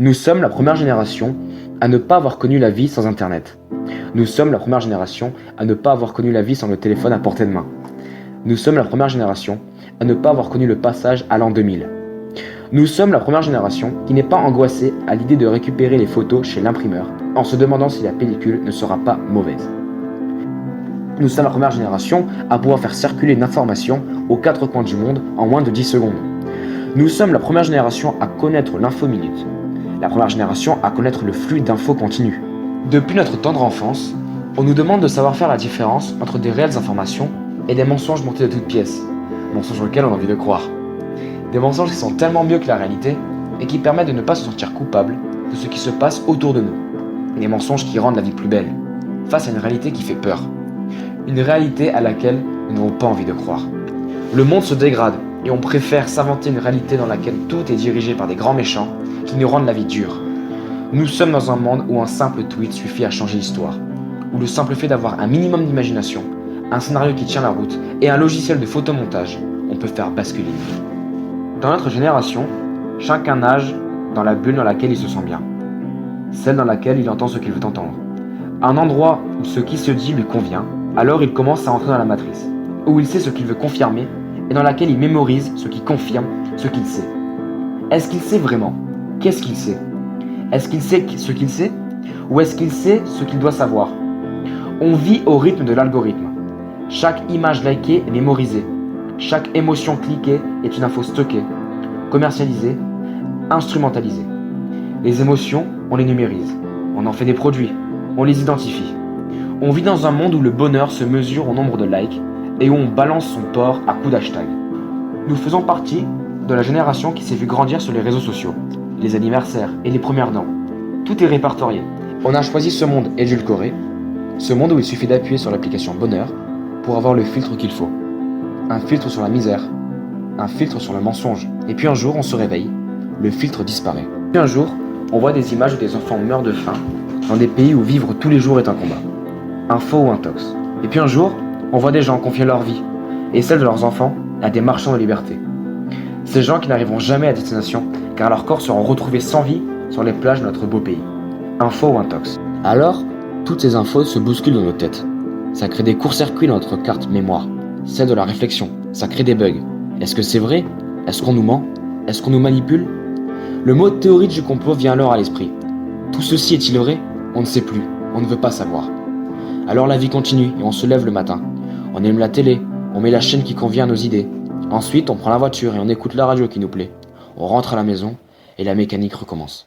Nous sommes la première génération à ne pas avoir connu la vie sans Internet. Nous sommes la première génération à ne pas avoir connu la vie sans le téléphone à portée de main. Nous sommes la première génération à ne pas avoir connu le passage à l'an 2000. Nous sommes la première génération qui n'est pas angoissée à l'idée de récupérer les photos chez l'imprimeur en se demandant si la pellicule ne sera pas mauvaise. Nous sommes la première génération à pouvoir faire circuler une information aux quatre coins du monde en moins de 10 secondes. Nous sommes la première génération à connaître l'info-minute. La première génération à connaître le flux d'infos continu. Depuis notre tendre enfance, on nous demande de savoir faire la différence entre des réelles informations et des mensonges montés de toutes pièces, mensonges auxquels on a envie de croire. Des mensonges qui sont tellement mieux que la réalité et qui permettent de ne pas se sentir coupable de ce qui se passe autour de nous. Des mensonges qui rendent la vie plus belle, face à une réalité qui fait peur. Une réalité à laquelle nous n'avons pas envie de croire. Le monde se dégrade et on préfère s'inventer une réalité dans laquelle tout est dirigé par des grands méchants qui nous rendent la vie dure. Nous sommes dans un monde où un simple tweet suffit à changer l'histoire, où le simple fait d'avoir un minimum d'imagination, un scénario qui tient la route et un logiciel de photomontage, on peut faire basculer une vie. Dans notre génération, chacun nage dans la bulle dans laquelle il se sent bien, celle dans laquelle il entend ce qu'il veut entendre. Un endroit où ce qui se dit lui convient, alors il commence à entrer dans la matrice, où il sait ce qu'il veut confirmer et dans laquelle il mémorise ce qui confirme ce qu'il sait. Est-ce qu'il sait vraiment? Qu'est-ce qu'il sait? Est-ce qu'il sait ce qu'il sait? Ou est-ce qu'il sait ce qu'il doit savoir? On vit au rythme de l'algorithme. Chaque image likée est mémorisée. Chaque émotion cliquée est une info stockée, commercialisée, instrumentalisée. Les émotions, on les numérise. On en fait des produits. On les identifie. On vit dans un monde où le bonheur se mesure au nombre de likes et où on balance son porc à coups d'hashtag. Nous faisons partie de la génération qui s'est vue grandir sur les réseaux sociaux, les anniversaires et les premières dents. Tout est répertorié. On a choisi ce monde édulcoré, ce monde où il suffit d'appuyer sur l'application Bonheur pour avoir le filtre qu'il faut. Un filtre sur la misère, un filtre sur le mensonge. Et puis un jour, on se réveille, le filtre disparaît. Puis un jour, on voit des images où des enfants meurent de faim dans des pays où vivre tous les jours est un combat. Un faux ou un tox. Et puis un jour, on voit des gens confier leur vie et celle de leurs enfants à des marchands de liberté. Ces gens qui n'arriveront jamais à destination car leurs corps seront retrouvés sans vie sur les plages de notre beau pays. Un faux ou un tox. Alors, toutes ces infos se bousculent dans nos têtes. Ça crée des courts-circuits dans notre carte mémoire, celle de la réflexion. Ça crée des bugs. Est-ce que c'est vrai? Est-ce qu'on nous ment? Est-ce qu'on nous manipule? Le mot théorie du complot vient alors à l'esprit. Tout ceci est-il vrai? On ne sait plus. On ne veut pas savoir. Alors la vie continue et on se lève le matin. On aime la télé, on met la chaîne qui convient à nos idées. Ensuite, on prend la voiture et on écoute la radio qui nous plaît. On rentre à la maison et la mécanique recommence.